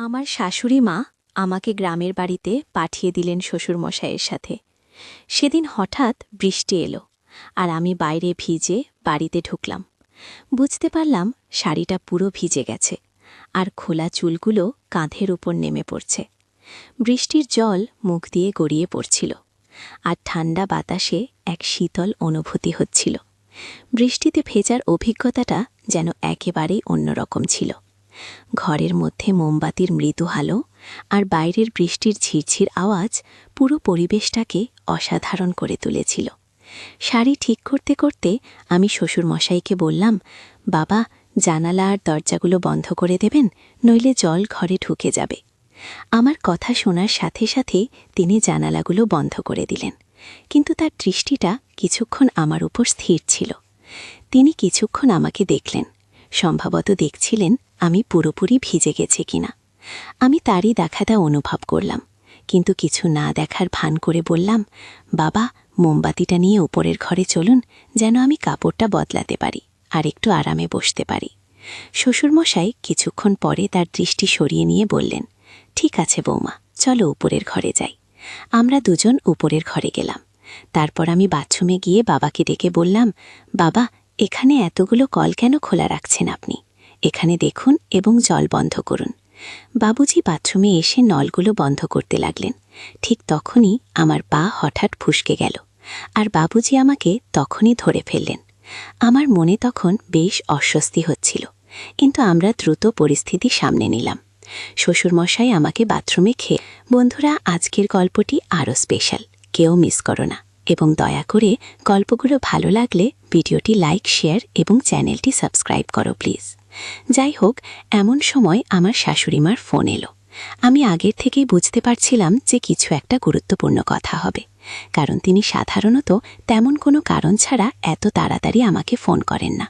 আমার শাশুড়ি মা আমাকে গ্রামের বাড়িতে পাঠিয়ে দিলেন শ্বশুরমশাইয়ের সাথে। সেদিন হঠাৎ বৃষ্টি এলো, আর আমি বাইরে ভিজে বাড়িতে ঢুকলাম। বুঝতে পারলাম শাড়িটা পুরো ভিজে গেছে, আর খোলা চুলগুলো কাঁধের উপর নেমে পড়ছে। বৃষ্টির জল মুখ দিয়ে গড়িয়ে পড়ছিল, আর ঠান্ডা বাতাসে এক শীতল অনুভূতি হচ্ছিল। বৃষ্টিতে ভেজার অভিজ্ঞতাটা যেন একেবারেই অন্যরকম ছিল। ঘরের মধ্যে মোমবাতির মৃদু আলো আর বাইরের বৃষ্টির ঝিরঝির আওয়াজ পুরো পরিবেশটাকে অসাধারণ করে তুলেছিল। শাড়ি ঠিক করতে করতে আমি শ্বশুরমশাইকে বললাম, বাবা, জানালা আর দরজাগুলো বন্ধ করে দেবেন, নইলে জল ঘরে ঢুকে যাবে। আমার কথা শোনার সাথে সাথে তিনি জানালাগুলো বন্ধ করে দিলেন, কিন্তু তার দৃষ্টিটা কিছুক্ষণ আমার উপর স্থির ছিল। তিনি কিছুক্ষণ আমাকে দেখলেন, সম্ভবত দেখছিলেন আমি পুরোপুরি ভিজে গেছে কিনা। আমি তারই দেখাটা অনুভব করলাম, কিন্তু কিছু না দেখার ভান করে বললাম, বাবা, মোমবাতিটা নিয়ে উপরের ঘরে চলুন, যেন আমি কাপড়টা বদলাতে পারি আর একটু আরামে বসতে পারি। শ্বশুরমশাই কিছুক্ষণ পরে তার দৃষ্টি সরিয়ে নিয়ে বললেন, ঠিক আছে বৌমা, চলো উপরের ঘরে যাই। আমরা দুজন উপরের ঘরে গেলাম। তারপর আমি বাথরুমে গিয়ে বাবাকে ডেকে বললাম, বাবা, এখানে এতগুলো কল কেন খোলা রাখছেন আপনি? এখানে দেখুন এবং জল বন্ধ করুন। বাবুজি বাথরুমে এসে নলগুলো বন্ধ করতে লাগলেন। ঠিক তখনই আমার পা হঠাৎ ফুসকে গেল, আর বাবুজি আমাকে তখনই ধরে ফেললেন। আমার মনে তখন বেশ অস্বস্তি হচ্ছিল, কিন্তু আমরা দ্রুত পরিস্থিতি সামনে নিলাম। শ্বশুরমশাই আমাকে বাথরুমে খেয়ে, বন্ধুরা, আজকের গল্পটি আরও স্পেশাল, কেউ মিস করো না, এবং দয়া করে গল্পগুলো ভালো লাগলে ভিডিওটি লাইক, শেয়ার এবং চ্যানেলটি সাবস্ক্রাইব করো প্লিজ। যাই হোক, এমন সময় আমার শাশুড়িমার ফোন এলো। আমি আগের থেকেই বুঝতে পারছিলাম যে কিছু একটা গুরুত্বপূর্ণ কথা হবে, কারণ তিনি সাধারণত তেমন কোনো কারণ ছাড়া এত তাড়াতাড়ি আমাকে ফোন করেন না।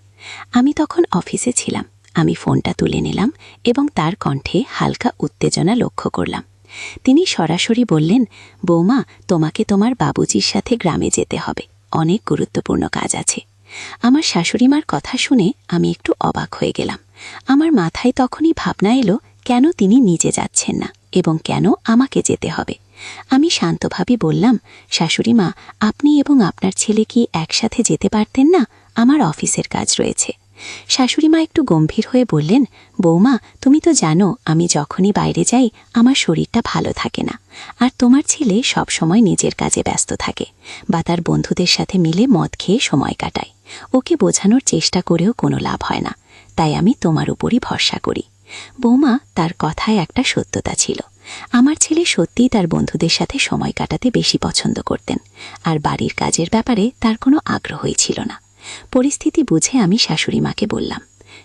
আমি তখন অফিসে ছিলাম। আমি ফোনটা তুলে নিলাম এবং তার কণ্ঠে হালকা উত্তেজনা লক্ষ্য করলাম। তিনি সরাসরি বললেন, বৌমা, তোমাকে তোমার বাবুজির সাথে গ্রামে যেতে হবে, অনেক গুরুত্বপূর্ণ কাজ আছে। আমার শাশুড়িমার কথা শুনে আমি একটু অবাক হয়ে গেলাম। আমার মাথায় তখনই ভাবনা এলো, কেন তিনি নিজে যাচ্ছেন না এবং কেন আমাকে যেতে হবে। আমি শান্তভাবে বললাম, শাশুড়িমা, আপনি এবং আপনার ছেলে কি একসাথে যেতে পারতেন না? আমার অফিসের কাজ রয়েছে। শাশুড়িমা একটু গম্ভীর হয়ে বললেন, বৌমা, তুমি তো জানো আমি যখনই বাইরে যাই আমার শরীরটা ভালো থাকে না, আর তোমার ছেলে সব সময় নিজের কাজে ব্যস্ত থাকে বা তার বন্ধুদের সাথে মিলে মদ খেয়ে সময় কাটায়। ওকে বোঝানোর চেষ্টা করেও কোনো লাভ হয় না, তাই আমি তোমার উপরই ভরসা করি। বৌমা, তার কথায় একটা সত্যতা ছিল। আমার ছেলে সত্যিই তার বন্ধুদের সাথে সময় কাটাতে বেশি পছন্দ করতেন, আর বাড়ির কাজের ব্যাপারে তার কোনো আগ্রহই ছিল না। পরিস্থিতি বুঝে আমি শাশুড়িমাকে বললাম,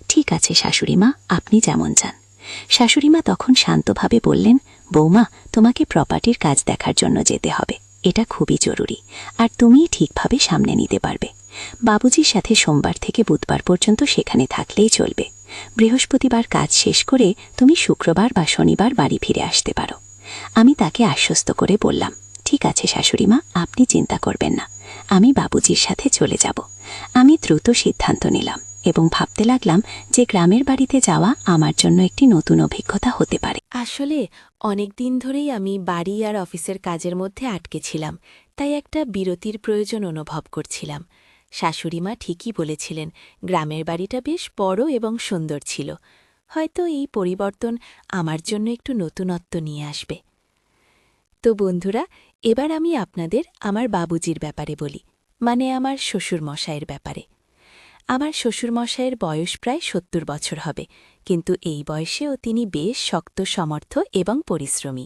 ঠিক আছে শাশুড়িমা, আপনি যেমন চান। শাশুড়িমা তখন শান্তভাবে বললেন, বৌমা, তোমাকে প্রপার্টির কাজ দেখার জন্য যেতে হবে, এটা খুবই জরুরি, আর তুমিই ঠিকভাবে সামনে নিতে পারবে। বাবুজির সাথে সোমবার থেকে বুধবার পর্যন্ত সেখানে থাকলেই চলবে। বৃহস্পতিবার কাজ শেষ করে তুমি শুক্রবার বা শনিবার বাড়ি ফিরে আসতে পারো। আমি তাকে আশ্বস্ত করে বললাম, ঠিক আছে শাশুড়িমা, আপনি চিন্তা করবেন না, আমি বাবুজির সাথে চলে যাব। আমি দ্রুত সিদ্ধান্ত নিলাম এবং ভাবতে লাগলাম যে গ্রামের বাড়িতে যাওয়া আমার জন্য একটি নতুন অভিজ্ঞতা হতে পারে। আসলে অনেক দিন ধরেই আমি বাড়ি আর অফিসের কাজের মধ্যে আটকে ছিলাম, তাই একটা বিরতির প্রয়োজন অনুভব করছিলাম। শাশুড়িমা ঠিকই বলেছিলেন, গ্রামের বাড়িটা বেশ বড় এবং সুন্দর ছিল। হয়তো এই পরিবর্তন আমার জন্য একটু নতুনত্ব নিয়ে আসবে। তো বন্ধুরা, এবার আমি আপনাদের আমার বাবুজির ব্যাপারে বলি, মানে আমার শ্বশুরমশাইয়ের ব্যাপারে। আমার শ্বশুরমশাইয়ের বয়স প্রায় ৭০ বছর হবে, কিন্তু এই বয়সেও তিনি বেশ শক্ত, সমর্থ এবং পরিশ্রমী।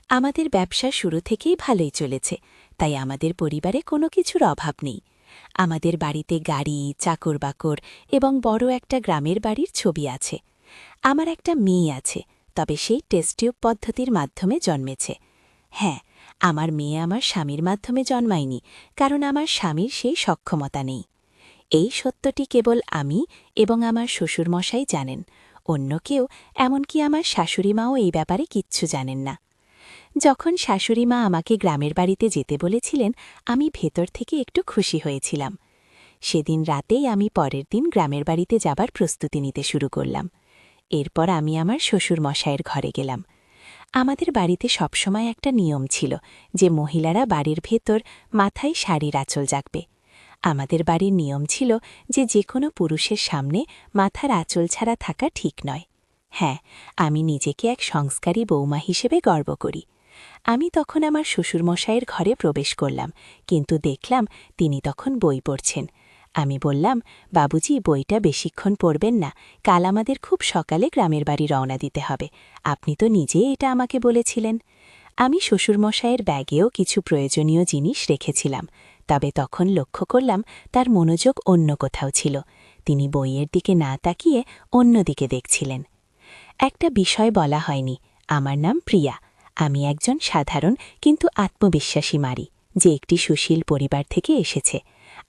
আমাদের ব্যবসা শুরু থেকেই ভালোই চলেছে, তাই আমাদের পরিবারে কোনো কিছুর অভাব নেই। আমাদের বাড়িতে গাড়ি, চাকর-বাকর এবং বড় একটা গ্রামের বাড়ির ছবি আছে। আমার একটা মেয়ে আছে, তবে সেই টেস্ট টিউব পদ্ধতির মাধ্যমে জন্মেছে। হ্যাঁ, আমার মেয়ে আমার স্বামীর মাধ্যমে জন্মায়নি, কারণ আমার স্বামীর সেই সক্ষমতা নেই। এই সত্যটি কেবল আমি এবং আমার শ্বশুরমশাই জানেন। অন্য কেউ, এমনকি আমার শাশুড়িমাও এই ব্যাপারে কিচ্ছু জানেন না। যখন শাশুড়িমা আমাকে গ্রামের বাড়িতে যেতে বলেছিলেন, আমি ভেতর থেকে একটু খুশি হয়েছিলাম। সেদিন রাতেই আমি পরের দিন গ্রামের বাড়িতে যাবার প্রস্তুতি নিতে শুরু করলাম। এরপর আমি আমার শ্বশুরমশায়ের ঘরে গেলাম। আমাদের বাড়িতে সবসময় একটা নিয়ম ছিল যে মহিলারা বাড়ির ভেতর মাথায় শাড়ির আঁচল জাগবে। আমাদের বাড়ির নিয়ম ছিল যে কোনো পুরুষের সামনে মাথার আঁচল ছাড়া থাকা ঠিক নয়। হ্যাঁ, আমি নিজেকে এক সংস্কারী বৌমা হিসেবে গর্ব করি। আমি তখন আমার শ্বশুরমশায়ের ঘরে প্রবেশ করলাম, কিন্তু দেখলাম তিনি তখন বই পড়ছেন। আমি বললাম, বাবুজি, বইটা বেশিক্ষণ পড়বেন না, কাল আমাদের খুব সকালে গ্রামের বাড়ি রওনা দিতে হবে। আপনি তো নিজে এটা আমাকে বলেছিলেন। আমি শ্বশুরমশায়ের ব্যাগেও কিছু প্রয়োজনীয় জিনিস রেখেছিলাম, তবে তখন লক্ষ্য করলাম তার মনোযোগ অন্য কোথাও ছিল। তিনি বইয়ের দিকে না তাকিয়ে অন্যদিকে দেখছিলেন। একটা বিষয় বলা হয়নি, আমার নাম প্রিয়া। আমি একজন সাধারণ কিন্তু আত্মবিশ্বাসী নারী, যে একটি সুশীল পরিবার থেকে এসেছে।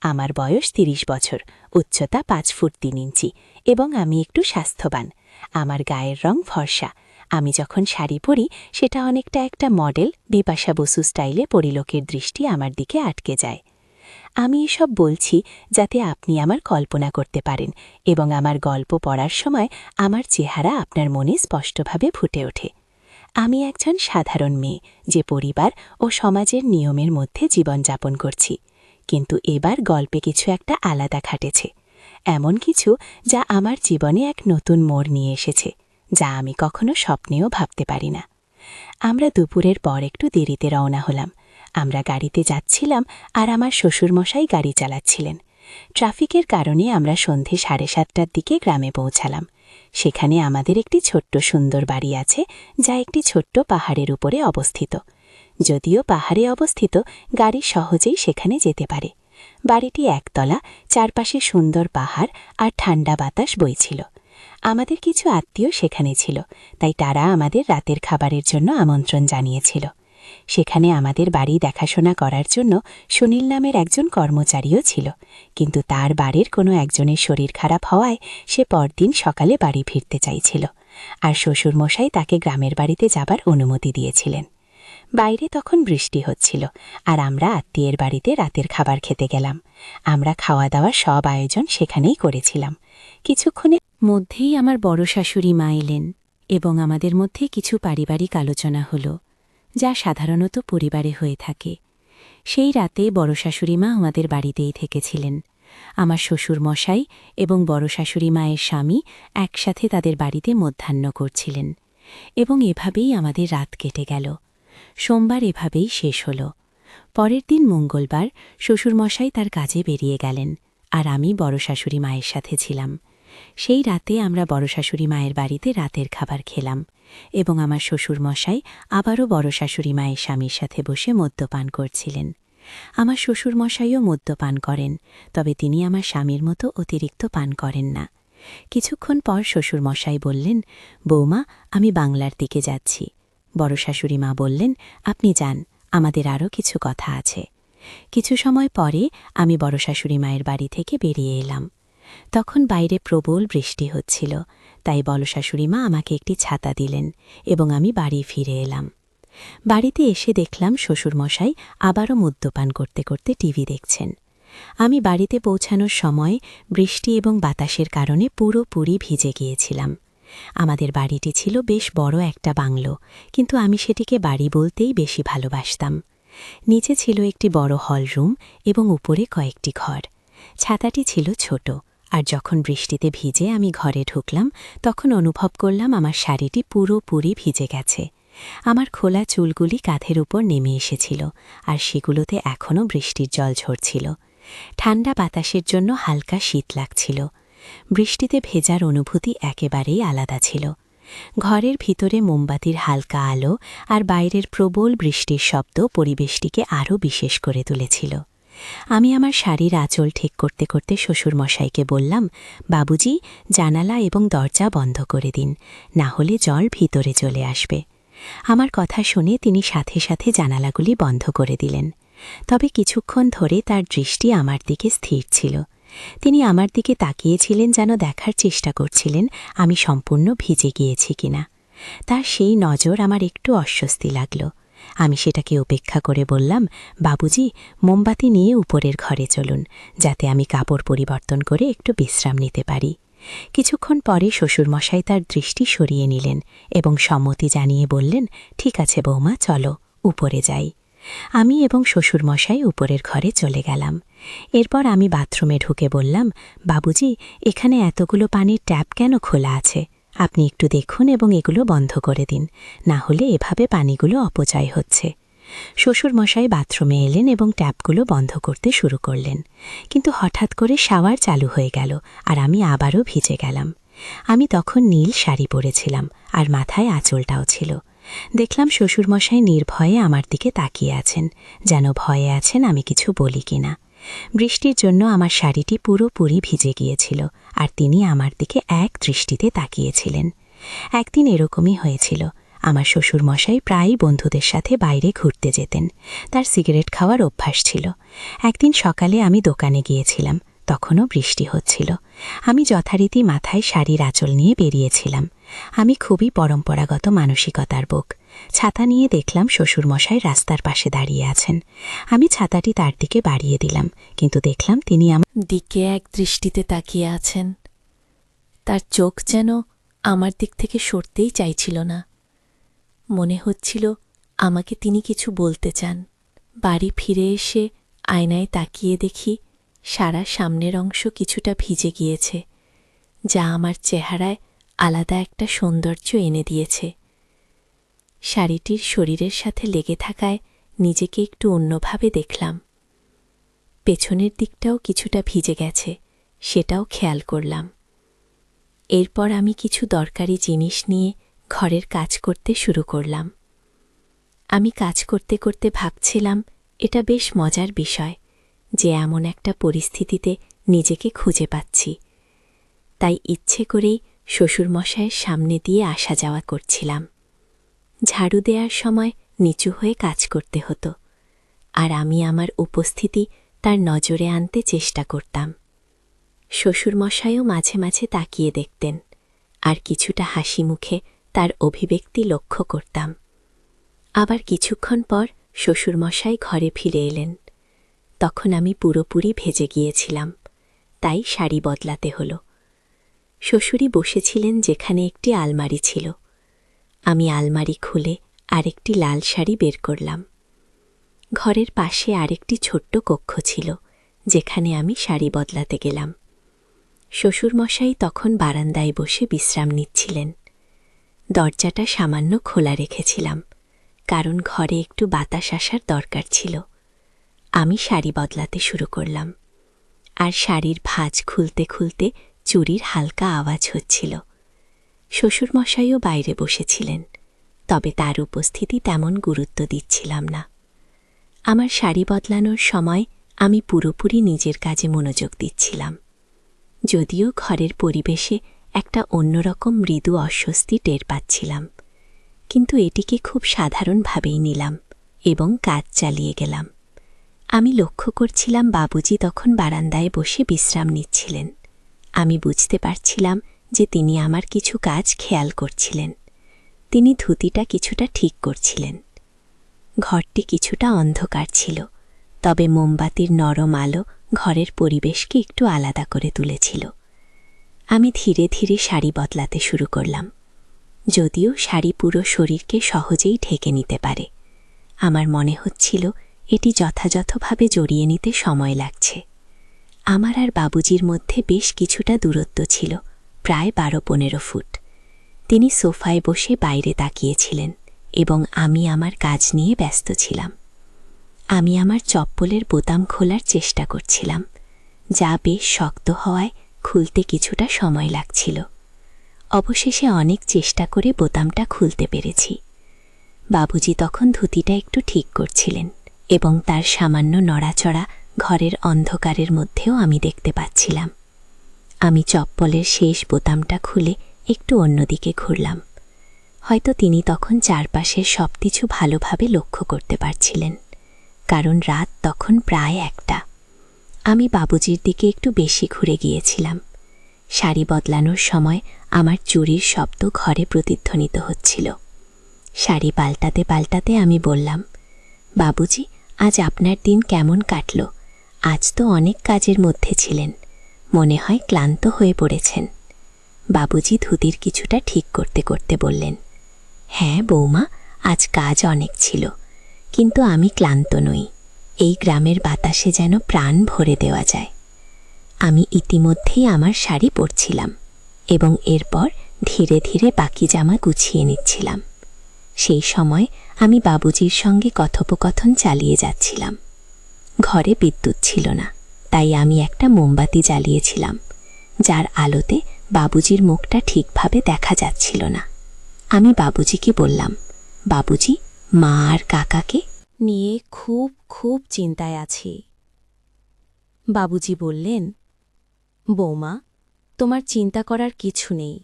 আমার বয়স ৩০ বছর, উচ্চতা ৫ ফুট ৩ ইঞ্চি এবং আমি একটু স্বাস্থ্যবান। আমার গায়ের রং ফর্সা। আমি যখন শাড়ি পরি সেটা অনেকটা একটা মডেল বিপাশা বসু স্টাইলে পরিলোকের দৃষ্টি আমার দিকে আটকে যায়। আমি এসব বলছি যাতে আপনি আমার কল্পনা করতে পারেন এবং আমার গল্প পড়ার সময় আমার চেহারা আপনার মনে স্পষ্টভাবে ফুটে ওঠে। আমি একজন সাধারণ মেয়ে, যে পরিবার ও সমাজের নিয়মের মধ্যে জীবনযাপন করছি। কিন্তু এবার গল্পে কিছু একটা আলাদা ঘটেছে, এমন কিছু যা আমার জীবনে এক নতুন মোড় নিয়ে এসেছে, যা আমি কখনো স্বপ্নেও ভাবতে পারি না। আমরা দুপুরের পর একটু দেরিতে রওনা হলাম। আমরা গাড়িতে যাচ্ছিলাম আর আমার শ্বশুরমশাই গাড়ি চালাচ্ছিলেন। ট্রাফিকের কারণে আমরা সন্ধে 7:30টার দিকে গ্রামে পৌঁছালাম। সেখানে আমাদের একটি ছোট্ট সুন্দর বাড়ি আছে, যা একটি ছোট্ট পাহাড়ের উপরে অবস্থিত। যদিও পাহাড়ে অবস্থিত, গাড়ি সহজেই সেখানে যেতে পারে। বাড়িটি একতলা, চারপাশে সুন্দর পাহাড় আর ঠান্ডা বাতাস বইছিল। আমাদের কিছু আত্মীয় সেখানে ছিল, তাই তারা আমাদের রাতের খাবারের জন্য আমন্ত্রণ জানিয়েছিল। সেখানে আমাদের বাড়ি দেখাশোনা করার জন্য সুনীল নামের একজন কর্মচারীও ছিল, কিন্তু তার বাড়ির কোনো একজনের শরীর খারাপ হওয়ায় সে পরদিন সকালে বাড়ি ফিরতে চাইছিল, আর শ্বশুরমশাই তাকে গ্রামের বাড়িতে যাবার অনুমতি দিয়েছিলেন। বাইরে তখন বৃষ্টি হচ্ছিল, আর আমরা আত্মীয়ের বাড়িতে রাতের খাবার খেতে গেলাম। আমরা খাওয়া দাওয়ার সব আয়োজন সেখানেই করেছিলাম। কিছুক্ষণের মধ্যেই আমার বড় শাশুড়ি মা এলেন এবং আমাদের মধ্যে কিছু পারিবারিক আলোচনা হলো, যা সাধারণত পরিবারে হয়ে থাকে। সেই রাতে বড় শাশুড়ি মা আমাদের বাড়িতেই থেকেছিলেন। আমার শ্বশুর মশাই এবং বড় শাশুড়ি মায়ের স্বামী একসাথে তাদের বাড়িতে মধ্যাহ্ন করছিলেন, এবং এভাবেই আমাদের রাত কেটে গেল। সোমবার এভাবেই শেষ হল। পরের দিন মঙ্গলবার শ্বশুরমশাই তার কাজে বেরিয়ে গেলেন, আর আমি বড় শাশুড়ি মায়ের সাথে ছিলাম। সেই রাতে আমরা বড় শাশুড়ি মায়ের বাড়িতে রাতের খাবার খেলাম, এবং আমার শ্বশুরমশাই আবারও বড় শাশুড়ি মায়ের স্বামীর সাথে বসে মদ্যপান করছিলেন। আমার শ্বশুরমশাইও মদ্যপান করেন, তবে তিনি আমার স্বামীর মতো অতিরিক্ত পান করেন না। কিছুক্ষণ পর শ্বশুরমশাই বললেন, বৌমা, আমি বাংলার দিকে যাচ্ছি। বড় শাশুড়ি মা বললেন, আপনি যান, আমাদের আরও কিছু কথা আছে। কিছু সময় পরে আমি বড় শাশুড়ি মায়ের বাড়ি থেকে বেরিয়ে এলাম। তখন বাইরে প্রবল বৃষ্টি হচ্ছিল, তাই বড় শাশুড়ি মা আমাকে একটি ছাতা দিলেন এবং আমি বাড়ি ফিরে এলাম। বাড়িতে এসে দেখলাম শ্বশুরমশাই আবারও মদ্যপান করতে করতে টিভি দেখছেন। আমি বাড়িতে পৌঁছানোর সময় বৃষ্টি এবং বাতাসের কারণে পুরোপুরি ভিজে গিয়েছিলাম। আমাদের বাড়িটি ছিল বেশ বড় একটা বাংলো, কিন্তু আমি সেটিকে বাড়ি বলতেই বেশি ভালোবাসতাম। নিচে ছিল একটি বড় হলরুম এবং উপরে কয়েকটি ঘর। ছাতাটি ছিল ছোট, আর যখন বৃষ্টিতে ভিজে আমি ঘরে ঢুকলাম তখন অনুভব করলাম আমার শাড়িটি পুরোপুরি ভিজে গেছে। আমার খোলা চুলগুলি কাঁধের উপর নেমে এসেছিল, আর সেগুলোতে এখনও বৃষ্টির জল ঝরছিল। ঠান্ডা বাতাসের জন্য হালকা শীত লাগছিল। বৃষ্টিতে ভেজার অনুভূতি একেবারেই আলাদা ছিল। ঘরের ভিতরে মোমবাতির হালকা আলো আর বাইরের প্রবল বৃষ্টির শব্দ পরিবেশটিকে আরও বিশেষ করে তুলেছিল। আমি আমার শাড়ির আঁচল ঠিক করতে করতে শ্বশুরমশাইকে বললাম, বাবুজি, জানালা এবং দরজা বন্ধ করে দিন, না হলে জল ভিতরে চলে আসবে। আমার কথা শুনে তিনি সাথে সাথে জানালাগুলি বন্ধ করে দিলেন। তবে কিছুক্ষণ ধরে তার দৃষ্টি আমার দিকে স্থির ছিল। তিনি আমার দিকে তাকিয়েছিলেন, যেন দেখার চেষ্টা করছিলেন আমি সম্পূর্ণ ভিজে গিয়েছি কিনা। তার সেই নজর আমার একটু অস্বস্তি লাগল। আমি সেটাকে উপেক্ষা করে বললাম, বাবুজি, মোমবাতি নিয়ে উপরের ঘরে চলুন, যাতে আমি কাপড় পরিবর্তন করে একটু বিশ্রাম নিতে পারি। কিছুক্ষণ পরে শ্বশুরমশাই তার দৃষ্টি সরিয়ে নিলেন এবং সম্মতি জানিয়ে বললেন, ঠিক আছে বৌমা, চলো উপরে যাই। আমি এবং শ্বশুরমশাই উপরের ঘরে চলে গেলাম। এরপর আমি বাথরুমে ঢুকে বললাম, বাবুজি, এখানে এতগুলো পানির ট্যাপ কেন খোলা আছে? আপনি একটু দেখুন এবং এগুলো বন্ধ করে দিন, না হলে এভাবে পানিগুলো অপচয় হচ্ছে। শ্বশুরমশাই বাথরুমে এলেন এবং ট্যাপগুলো বন্ধ করতে শুরু করলেন, কিন্তু হঠাৎ করে শাওয়ার চালু হয়ে গেল আর আমি আবারও ভিজে গেলাম। আমি তখন নীল শাড়ি পরেছিলাম আর মাথায় আঁচলটাও ছিল। দেখলাম শ্বশুরমশাই নির্ভয়ে আমার দিকে তাকিয়ে আছেন, যেন ভয়ে আছেন আমি কিছু বলি কিনা। বৃষ্টির জন্য আমার শাড়িটি পুরোপুরি ভিজে গিয়েছিল আর তিনি আমার দিকে এক দৃষ্টিতে তাকিয়েছিলেন। একদিন এরকমই হয়েছিল। আমার শ্বশুরমশাই প্রায়ই বন্ধুদের সাথে বাইরে ঘুরতে যেতেন। তার সিগারেট খাওয়ার অভ্যাস ছিল। একদিন সকালে আমি দোকানে গিয়েছিলাম, তখনও বৃষ্টি হচ্ছিল। আমি যথারীতি মাথায় শাড়ির আঁচল নিয়ে বেরিয়েছিলাম। আমি খুবই পরম্পরাগত মানসিকতার বোক। ছাতা নিয়ে দেখলাম শ্বশুরমশাই রাস্তার পাশে দাঁড়িয়ে আছেন। আমি ছাতাটি তার দিকে বাড়িয়ে দিলাম, কিন্তু দেখলাম তিনি আমার দিকে এক দৃষ্টিতে তাকিয়ে আছেন। তার চোখ যেন আমার দিক থেকে সরতেই চাইছিল না। মনে হচ্ছিল আমাকে তিনি কিছু বলতে চান। বাড়ি ফিরে এসে আয়নায় তাকিয়ে দেখি সারা সামনের অংশ কিছুটা ভিজে গিয়েছে, যা আমার চেহারায় আলাদা একটা সৌন্দর্য এনে দিয়েছে। শাড়িটির শরীরের সাথে লেগে থাকায় নিজেকে একটু অন্যভাবে দেখলাম। পেছনের দিকটাও কিছুটা ভিজে গেছে, সেটাও খেয়াল করলাম। এরপর আমি কিছু দরকারি জিনিস নিয়ে ঘরের কাজ করতে শুরু করলাম। আমি কাজ করতে করতে ভাবছিলাম, এটা বেশ মজার বিষয় যে এমন একটা পরিস্থিতিতে নিজেকে খুঁজে পাচ্ছি। তাই ইচ্ছে করেই শ্বশুরমশায়ের সামনে দিয়ে আসা যাওয়া করছিলাম। ঝাড়ু দেওয়ার সময় নিচু হয়ে কাজ করতে হতো, আর আমি আমার উপস্থিতি তার নজরে আনতে চেষ্টা করতাম। শ্বশুরমশাইও মাঝে মাঝে তাকিয়ে দেখতেন, আর কিছুটা হাসি মুখে তার অভিব্যক্তি লক্ষ্য করতাম। আবার কিছুক্ষণ পর শ্বশুরমশাই ঘরে ফিরে এলেন। তখন আমি পুরোপুরি ভেজে গিয়েছিলাম, তাই শাড়ি বদলাতে হলো। শ্বশুরই বসেছিলেন যেখানে একটি আলমারি ছিল। আমি আলমারি খুলে আরেকটি লাল শাড়ি বের করলাম। ঘরের পাশে আরেকটি ছোট্ট কক্ষ ছিল, যেখানে আমি শাড়ি বদলাতে গেলাম। শ্বশুরমশাই তখন বারান্দায় বসে বিশ্রাম নিচ্ছিলেন। দরজাটা সামান্য খোলা রেখেছিলাম, কারণ ঘরে একটু বাতাস আসার দরকার ছিল। আমি শাড়ি বদলাতে শুরু করলাম, আর শাড়ির ভাঁজ খুলতে খুলতে চুড়ির হালকা আওয়াজ হচ্ছিল। শ্বশুরমশাইও বাইরে বসেছিলেন, তবে তার উপস্থিতি তেমন গুরুত্ব দিচ্ছিলাম না। আমার শাড়ি বদলানোর সময় আমি পুরোপুরি নিজের কাজে মনোযোগ দিচ্ছিলাম। যদিও ঘরের পরিবেশে একটা অন্যরকম মৃদু অস্বস্তি টের পাচ্ছিলাম, কিন্তু এটিকে খুব সাধারণভাবেই নিলাম এবং কাজ চালিয়ে গেলাম। আমি লক্ষ্য করছিলাম বাবুজি তখন বারান্দায় বসে বিশ্রাম নিচ্ছিলেন। আমি বুঝতে পারছিলাম যে তিনি আমার কিছু কাজ খেয়াল করছিলেন। তিনি ধুতিটা কিছুটা ঠিক করছিলেন। ঘরটি কিছুটা অন্ধকার ছিল, তবে মোমবাতির নরম আলো ঘরের পরিবেশকে একটু আলাদা করে তুলেছিল। আমি ধীরে ধীরে শাড়ি বদলাতে শুরু করলাম। যদিও শাড়ি পুরো শরীরকে সহজেই ঢেকে নিতে পারে, আমার মনে হচ্ছিল এটি যথাযথভাবে জড়িয়ে নিতে সময় লাগছে। আমার আর বাবুজির মধ্যে বেশ কিছুটা দূরত্ব ছিল, প্রায় 12-15 ফুট। তিনি সোফায় বসে বাইরে তাকিয়েছিলেন এবং আমি আমার কাজ নিয়ে ব্যস্ত ছিলাম। আমি আমার চপ্পলের বোতাম খোলার চেষ্টা করছিলাম, যা বেশ শক্ত হওয়ায় খুলতে কিছুটা সময় লাগছিল। অবশেষে অনেক চেষ্টা করে বোতামটা খুলতে পেরেছি। বাবুজি তখন ধুতিটা একটু ঠিক করছিলেন এবং তার সামান্য নড়াচড়া ঘরের অন্ধকারের মধ্যেও আমি দেখতে পাচ্ছিলাম। আমি চপ্পলের শেষ বোতামটা খুলে একটু অন্যদিকে ঘুরলাম। হয়তো তিনি তখন চারপাশের সবকিছু ভালোভাবে লক্ষ্য করতে পারছিলেন, কারণ রাত তখন প্রায় 1টা। আমি বাবুজির দিকে একটু বেশি ঘুরে গিয়েছিলাম। শাড়ি বদলানোর সময় আমার চুড়ির শব্দ ঘরে প্রতিধ্বনিত হচ্ছিল। শাড়ি পাল্টাতে পাল্টাতে আমি বললাম, বাবুজি, আজ আপনার দিন কেমন কাটল? আজ তো অনেক কাজের মধ্যে ছিলেন, মনে হয় ক্লান্ত হয়ে পড়েছেন। বাবুজি ধুতির কিছুটা ঠিক করতে করতে বললেন, হ্যাঁ বৌমা, আজ কাজ অনেক ছিল, কিন্তু আমি ক্লান্ত নই। এই গ্রামের বাতাসে যেন প্রাণ ভরে দেওয়া যায়। আমি ইতিমধ্যেই আমার শাড়ি পরছিলাম এবং এরপর ধীরে ধীরে বাকি জামা গুছিয়ে নিচ্ছিলাম। সেই সময় আমি বাবুজির সঙ্গে কথোপকথন চালিয়ে যাচ্ছিলাম। ঘরে বিদ্যুৎ ছিল না, তাই আমি একটা মোমবাতি জ্বালিয়েছিলাম, যার আলোতে বাবুজির মুখটা ঠিকভাবে দেখা যাচ্ছিল না। আমি বাবুজিকে বললাম, বাবুজি, মা আর কাকাকে নিয়ে খুব খুব চিন্তায় আছি। বাবুজি বললেন, বৌমা, তোমার চিন্তা করার কিছু নেই।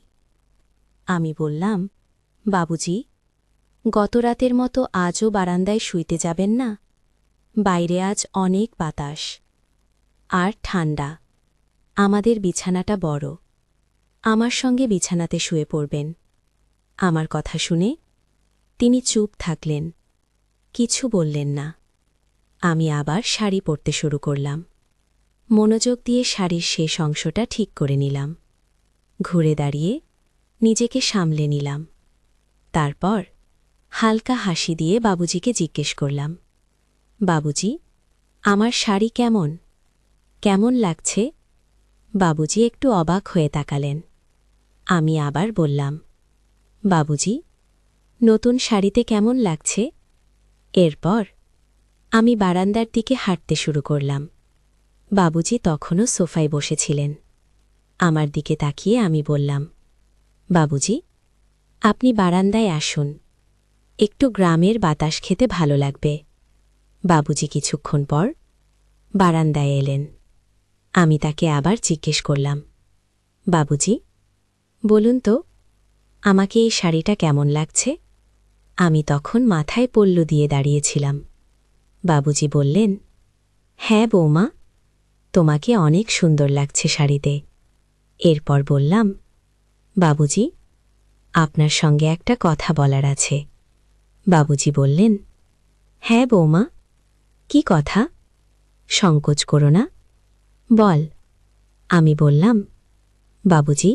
আমি বললাম, বাবুজি, গত রাতের মতো আজও বারান্দায় শুইতে যাবেন না? বাইরে আজ অনেক বাতাস আর ঠান্ডা। আমাদের বিছানাটা বড়, আমার সঙ্গে বিছানাতে শুয়ে পড়বেন। আমার কথা শুনে তিনি চুপ থাকলেন, কিছু বললেন না। আমি আবার শাড়ি পরতে শুরু করলাম। মনোযোগ দিয়ে শাড়ির শেষ অংশটা ঠিক করে নিলাম। ঘুরে দাঁড়িয়ে নিজেকে সামলে নিলাম। তারপর হালকা হাসি দিয়ে বাবুজিকে জিজ্ঞেস করলাম, বাবুজি, আমার শাড়ি কেমন কেমন লাগছে? বাবুজি একটু অবাক হয়ে তাকালেন। আমি আবার বললাম, বাবুজি, নতুন শাড়িতে কেমন লাগছে? এরপর আমি বারান্দার দিকে হাঁটতে শুরু করলাম। বাবুজি তখনও সোফায় বসেছিলেন। আমার দিকে তাকিয়ে আমি বললাম, বাবুজি, আপনি বারান্দায় আসুন, একটু গ্রামের বাতাস খেতে ভালো লাগবে। বাবুজি কিছুক্ষণ পর বারান্দায় এলেন। আমি তাকে আবার জিজ্ঞেস করলাম, বাবুজি, বলুন তো, আমাকে এই শাড়িটা কেমন লাগছে? আমি তখন মাথায় পল্লু দিয়ে দাঁড়িয়েছিলাম। বাবুজি বললেন, হ্যাঁ বৌমা, তোমাকে অনেক সুন্দর লাগছে শাড়িতে। এরপর বললাম, বাবুজি, আপনার সঙ্গে একটা কথা বলার আছে। বাবুজি বললেন, হ্যাঁ বৌমা, কি কথা? সংকোচ করো না, বল। আমি বললাম, বাবুজি,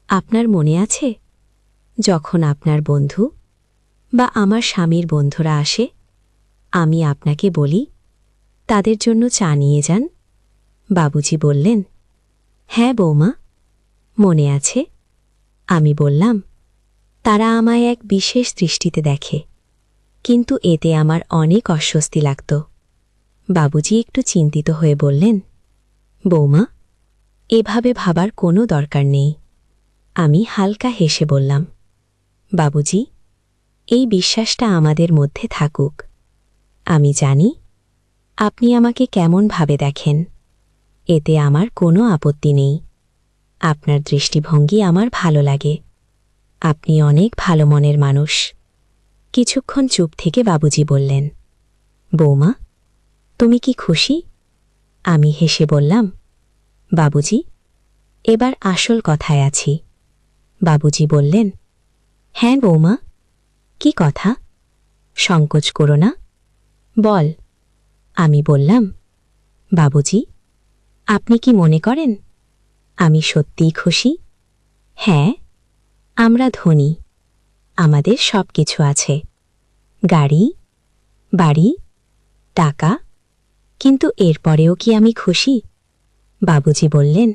আপনার মনে আছে যখন আপনার বন্ধু বা আমার স্বামীর বন্ধুরা আসে, আমি আপনাকে বলি তাদের জন্য চা নিয়ে যান? বাবুজি বললেন, হ্যাঁ বৌমা, মনে আছে। আমি বললাম, তারা আমায় এক বিশেষ দৃষ্টিতে দেখে, কিন্তু এতে আমার অনেক অস্বস্তি লাগত। বাবুজি একটু চিন্তিত হয়ে বললেন, বৌমা, এভাবে ভাবার কোনো দরকার নেই। আমি হালকা হেসে বললাম, বাবুজি, এই বিশ্বাসটা আমাদের মধ্যে থাকুক। আমি জানি আপনি আমাকে কেমন ভাবে দেখেন, এতে আমার কোনো আপত্তি নেই। আপনার দৃষ্টিভঙ্গি আমার ভালো লাগে। আপনি অনেক ভালো মনের মানুষ। কিছুক্ষণ চুপ থেকে বাবুজি বললেন, বৌমা, তুমি কি খুশি? আমি হেসে বললাম, বাবুজি, এবার আসল কথায় আছি। বাবুজি বললেন, হ্যাঁ বৌমা, কি কথা? সংকোচ করো না, বল। আমি বললাম, বাবুজি, আপনি কি মনে করেন আমি সত্যিই খুশি? হ্যাঁ, আমরা ধনী, আমাদের সব কিছু আছে, গাড়ি, বাড়ি, টাকা, কিন্তু এরপরেও কি আমি খুশি? বাবুজি বললেন,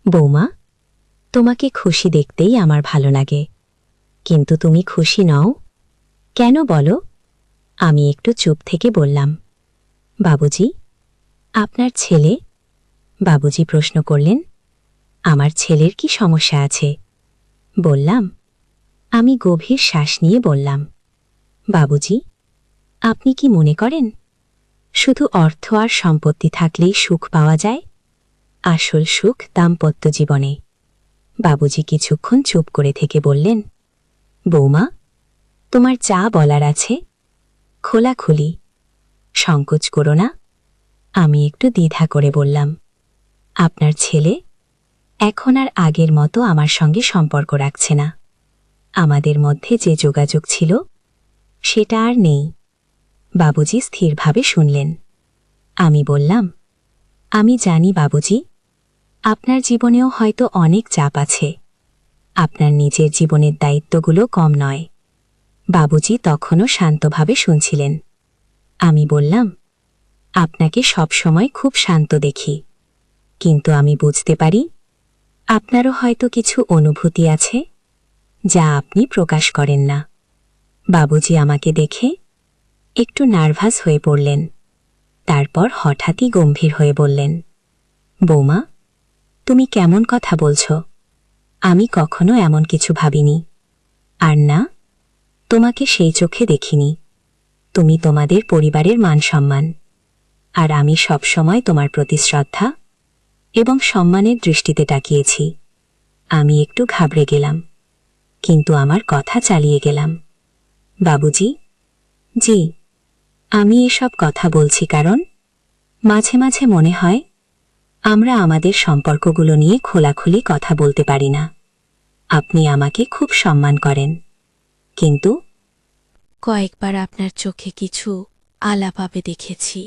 বৌমা, তোমাকে খুশি দেখতেই আমার ভালো লাগে, কিন্তু তুমি খুশি নও কেন বলো? আমি একটু চুপ থেকে বললাম, বাবুজি, আপনার ছেলে? বাবুজি প্রশ্ন করলেন, আমার ছেলের কি সমস্যা আছে? বললাম। আমি গভীর শ্বাস নিয়ে বললাম, বাবুজি, আপনি কি মনে করেন শুধু অর্থ আর সম্পত্তি থাকলেই সুখ পাওয়া যায়? আসল সুখ দাম্পত্য জীবনে। বাবুজি কিছুক্ষণ চুপ করে থেকে বললেন, বৌমা, তোমার যা বলার আছে খোলাখুলি, সংকোচ করো না। আমি একটু দ্বিধা করে বললাম, আপনার ছেলে এখন আর আগের মতো আমার সঙ্গে সম্পর্ক রাখছে না। আমাদের মধ্যে যে যোগাযোগ ছিল সেটা আর নেই। বাবুজি স্থিরভাবে শুনলেন। আমি বললাম, আমি জানি বাবুজি, আপনার জীবনেও হয়তো অনেক চাপ আছে, আপনার নিজের জীবনের দায়িত্বগুলো কম নয়। বাবুজি তখনও শান্তভাবে শুনছিলেন। আমি বললাম, আপনাকে সবসময় খুব শান্ত দেখি, কিন্তু আমি বুঝতে পারি আপনারও হয়তো কিছু অনুভূতি আছে যা আপনি প্রকাশ করেন না। বাবুজি আমাকে দেখে একটু নার্ভাস হয়ে পড়লেন। তারপর হঠাৎই গম্ভীর হয়ে বললেন, বৌমা, তুমি কেমন কথা বলছ? আমি কখনো এমন কিছু ভাবিনি। আর না, তোমাকে সেই চোখে দেখিনি। তুমি তোমাদের পরিবারের মান সম্মান, আর আমি সবসময় তোমার প্রতি শ্রদ্ধা এবং সম্মানের দৃষ্টিতে তাকিয়েছি। আমি একটু ঘাবড়ে গেলাম, কিন্তু আমার কথা চালিয়ে গেলাম। বাবুজি, জি, আমি এসব কথা বলছি কারণ মাঝে মাঝে মনে হয় আমরা আমাদের সম্পর্কগুলো নিয়ে খোলাখুলি কথা বলতে পারি না। আপনি আমাকে খুব সম্মান করেন, কিন্তু কয়েকবার আপনার চোখে কিছু আলাপাবে দেখেছি।